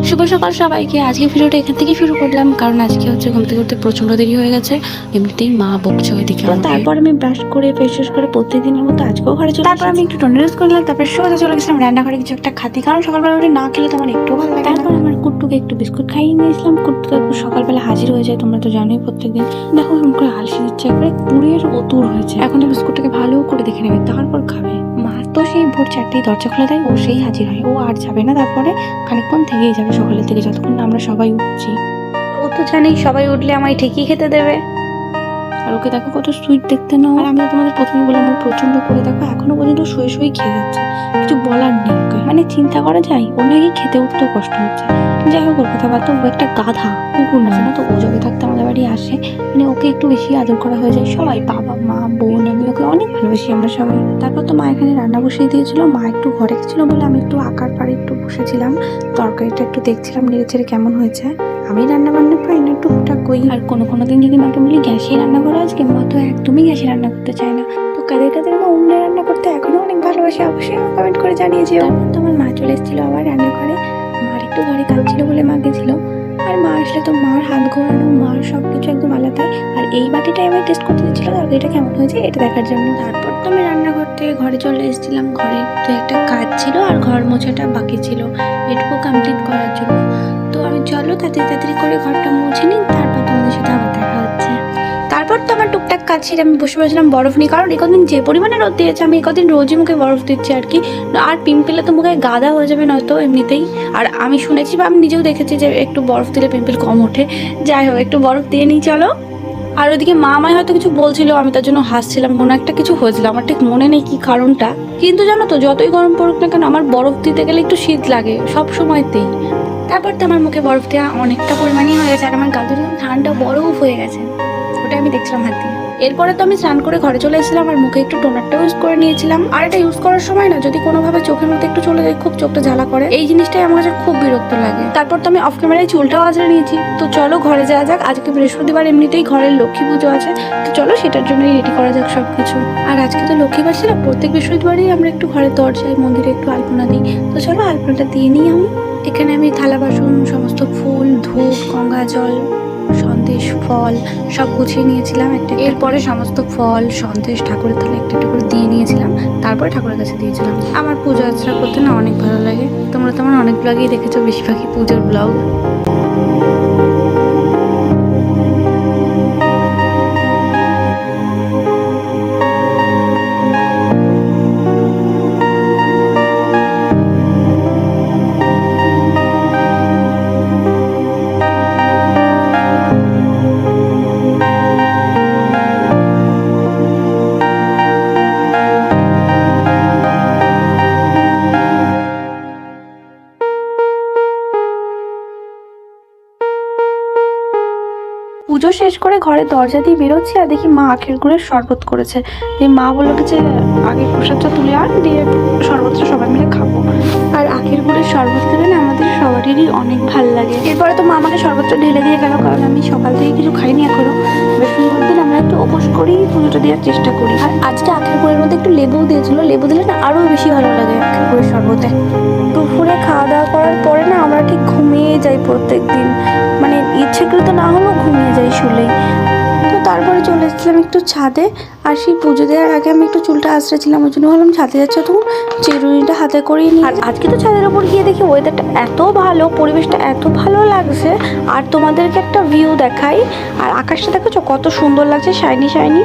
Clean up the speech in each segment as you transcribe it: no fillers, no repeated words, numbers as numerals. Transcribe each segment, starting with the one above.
শুভ সকাল সবাইকে। আজকে ভিডিওটা এখান থেকে শুরু করলাম, কারণ আজকে হচ্ছে ঘুম থেকে উঠতে প্রচন্ড দেরি হয়ে গেছে। এমনিতেই মা বকছে ওইদিকে। তারপর আমি ব্রাশ করে ফেস করে প্রত্যেকদিনের মতো আজকেও ঘরে চলে। তারপর আমি একটু টোনার ইউজ করলাম, তারপর সোজা চলে গেছিলাম রান্নাঘরে কিছু একটা খাতি, কারণ সকালবেলা উঠে না খেলে তো আমার একটু ভালো লাগে। তারপর আমার কুট্টুকে একটু বিস্কুট খাইয়ে নিয়েছিলাম। কুট্টুকে একটু সকালবেলা হাজির হয়ে যায়, তোমরা তো জানোই প্রত্যেকদিন। দেখো এরকম করে আলসি দিচ্ছে, একবারে পুরের অতুর হয়েছে। এখন তো বিস্কুটটাকে ভালো করে দেখে নেবে, তারপর খাবে। মা তো সেই ভোর 4টায় দরজা খুলে দেয়, ও সেই হাজির হয়। ও আর যাবে না, তারপরে খানিকক্ষণ থেকেই যাবে সকালের থেকে, যতক্ষণ না আমরা সবাই উঠছি। ও তো জানেই সবাই উঠলে আমায় ঠিকই খেতে দেবে। আর ওকে দেখো কত সুইট দেখতে না। আর আমি তো তোমাদের প্রথমে বললাম ও প্রচন্ড করে, দেখো এখনো পর্যন্ত শুয়ে শুয়ে খেয়ে যাচ্ছে, কিছু বলার নেই ওকে। মানে চিন্তা করা যায় ওর নাকি খেতে উঠতেও কষ্ট হচ্ছে। যাই হোক ওর কথা বার্তা, ও একটা গাধা, কুকুর না। তো ও যবে থাকতে আমাদের বাড়ি আসে, মানে ওকে একটু বেশি আদর করা হয়ে যায় সবাই, বাবা মা বোন, আমি ওকে অনেক ভালোবাসি আমরা সবাই। তারপর তো মা এখানে রান্না বসিয়ে দিয়েছিল। মা একটু ঘরে গেছিল বলে আমি একটু আঁকার পাড়ে একটু বসেছিলাম, তরকারিটা একটু দেখছিলাম নেড়ে চেড়ে কেমন হয়েছে। আমি রান্না বান্না পাই না, টুকটাক কই। আর কোনো দিন যদি মাকে বলি গ্যাসে রান্না করো আজকে, মা তো একদমই গ্যাসে রান্না করতে চায় না। তো কাদের মা উনুনে রান্না করতে এখনো অনেক ভালোবাসে, অবশ্যই কমেন্ট করে জানিয়েছি। তারপর তো আমার মা চলে এসেছিল আবার রান্নাঘরে। মার একটু ঘরে কাজ ছিল বলে মা গেছিল। আর মা আসলে তো মার হাত ঘোরানো, মার সবকিছু একদম আলাদাই। আর এই বাটিটাই আমি টেস্ট করতে দিচ্ছিল তরকারিটা কেমন হয়েছে এটা দেখার জন্য। তারপর তো আমি রান্নাঘর থেকে ঘরে চলে এসেছিলাম। ঘরে তো একটা কাজ ছিল আর ঘর মোছাটা বাকি ছিল, এটুকু কমপ্লিট করার জন্য। তো আমি চলো তাড়াতাড়ি করে ঘরটা মুছে নিই, তারপর তোমাদের সাথে আবার দেখা হচ্ছে। তারপর তো আমার টুকটাক কাজ ছিল, আমি বসে বসেছিলাম বরফ নিয়ে, কারণ একদিন যে পরিমাণে রোদ দিয়েছে আমি একদিন রোজই মুখে বরফ দিচ্ছি আর কি। আর পিম্পলে তো মুখে গাদা হয়ে যাবে নয়তো এমনিতেই। আর আমি শুনেছি বা আমি নিজেও দেখেছি যে একটু বরফ দিলে পিম্পল কম ওঠে। যাই হোক একটু বরফ দিয়ে নিই চলো। আর ওদিকে মা আমায় হয়তো কিছু বলছিল, আমি তার জন্য হাসছিলাম, কোনো একটা কিছু হয়েছিল, আমার ঠিক মনে নেই কি কারণটা। কিন্তু জানো তো যতই গরম পড়ুক না কেন আমার বরফ দিতে গেলে একটু শীত লাগে সব সময়তেই। তারপর তো আমার মুখে বরফ দেওয়া অনেকটা পরিমাণই হয়ে গেছে, আর আমার গাল দুটো ঠান্ডা বরফ হয়ে গেছে, ওটা আমি দেখছিলাম হাত দিয়ে। এরপরে তো আমি স্নান করে ঘরে চলে এসেছিলাম, আর মুখে একটু টোনারটা ইউজ করে নিয়েছিলাম। আর এটা ইউজ করার সময় না যদি কোনোভাবে চোখের মধ্যে একটু চলে যায়, খুব চোখটা জ্বালা করে, এই জিনিসটাই আমার কাছে খুব বিরক্ত লাগে। তারপর তো আমি অফ ক্যামেরায় চুলটাও আঁচড়ে নিয়েছি। তো চলো ঘরে যাওয়া যাক, আজকে বৃহস্পতিবার, এমনিতেই ঘরের লক্ষ্মী পুজো আছে, তো চলো সেটার জন্যই রেডি করা যাক সবকিছু। আর আজকে তো লক্ষ্মীবার ছিল, প্রত্যেক বৃহস্পতিবারই আমরা একটু ঘরের দরজায় মন্দিরে একটু আলপনা দিই। তো চলো আলপনাটা দিয়ে নিই আমি। এখানে আমি থালা বাসন, সমস্ত ফুল, ধূপ, গঙ্গা জল, সন্দেশ, ফল সব গুছিয়ে নিয়েছিলাম একটা। এরপরে সমস্ত ফল সন্দেশ ঠাকুরের থালে একটা একটা করে দিয়ে নিয়েছিলাম, তারপরে ঠাকুরের কাছে দিয়েছিলাম। আমার পুজো আর্চনা করতে না অনেক ভালো লাগে, তোমরা তো আমার অনেক ব্লগেই দেখেছো, বেশিরভাগই পুজোর ব্লগ। পুজো শেষ করে ঘরে দরজা দিয়ে বেরোচ্ছি, আর দেখি মা আখের গুড়ের শরবত করেছে। দিয়ে মা বললো যে আগে প্রসাদটা তুলে আন, দিয়ে শরবতটা সবাই মিলে খাবো। আর আখের গুড়ের শরবত খেলে না আমাদের সবারই অনেক ভালো লাগে। এরপরে তো মা আমাকে শরবতটা ঢেলে দিয়ে গেল, কারণ আমি সকাল থেকে কিছু খাইনি এখনো। বৃহস্পতিবার দিন আমরা একটু উপোস করেই পুজোটা দেওয়ার চেষ্টা করি। আর আজকে আখের গুড়ের মধ্যে একটু লেবুও দিয়েছিল, লেবু দিলে না আরও বেশি ভালো লাগে আখের গুড়ের শরবতে। দুপুরে খাওয়া দাওয়া করার পরে না আমরা ঠিক ঘুমিয়ে যাই প্রত্যেক দিন, মানে ইচ্ছেকৃত না হলেও ঘুমিয়ে যাই শুলেই। তো তারপরে চলে এসেছিলাম একটু ছাদে, আর সেই পুজো দেওয়ার আগে আমি একটু চুলটা আঁচড়েছিলাম, ওই জন্য ভাবলাম ছাদে যাচ্ছে তখন চিরুনিটা হাতে করিয়ে নিই। আর আজকে তো ছাদের ওপর গিয়ে দেখি ওয়েদারটা এত ভালো, পরিবেশটা এত ভালো লাগছে। আর তোমাদেরকে একটা ভিউ দেখাই, আর আকাশটা দেখেছো কত সুন্দর লাগছে, শাইনি শাইনি।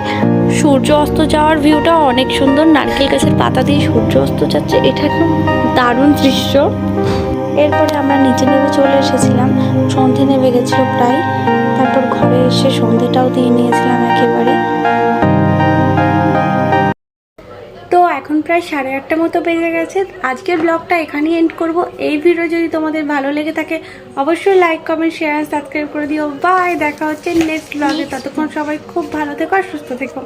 সূর্য অস্ত যাওয়ার ভিউটা অনেক সুন্দর, নারকেল গাছের পাতা দিয়ে সূর্য অস্ত যাচ্ছে, এটা একদম দারুণ দৃশ্য। এরপরে আমরা নিচে নেমে চলে এসেছিলাম, সন্ধে নেমে গেছিলো প্রায়। তারপর ঘরে এসে সন্ধেটাও দিয়ে নিয়েছিলাম একেবারে। তো এখন প্রায় 8:30 মতো বেজে গেছে। আজকের ব্লগটা এখানেই এন্ড করব। এই ভিডিও যদি তোমাদের ভালো লেগে থাকে অবশ্যই লাইক, কমেন্ট, শেয়ার, সাবস্ক্রাইব করে দিও। বাই, দেখা হচ্ছে নেক্সট ব্লগে। ততক্ষণ সবাই খুব ভালো থেকো আর সুস্থ থেকো।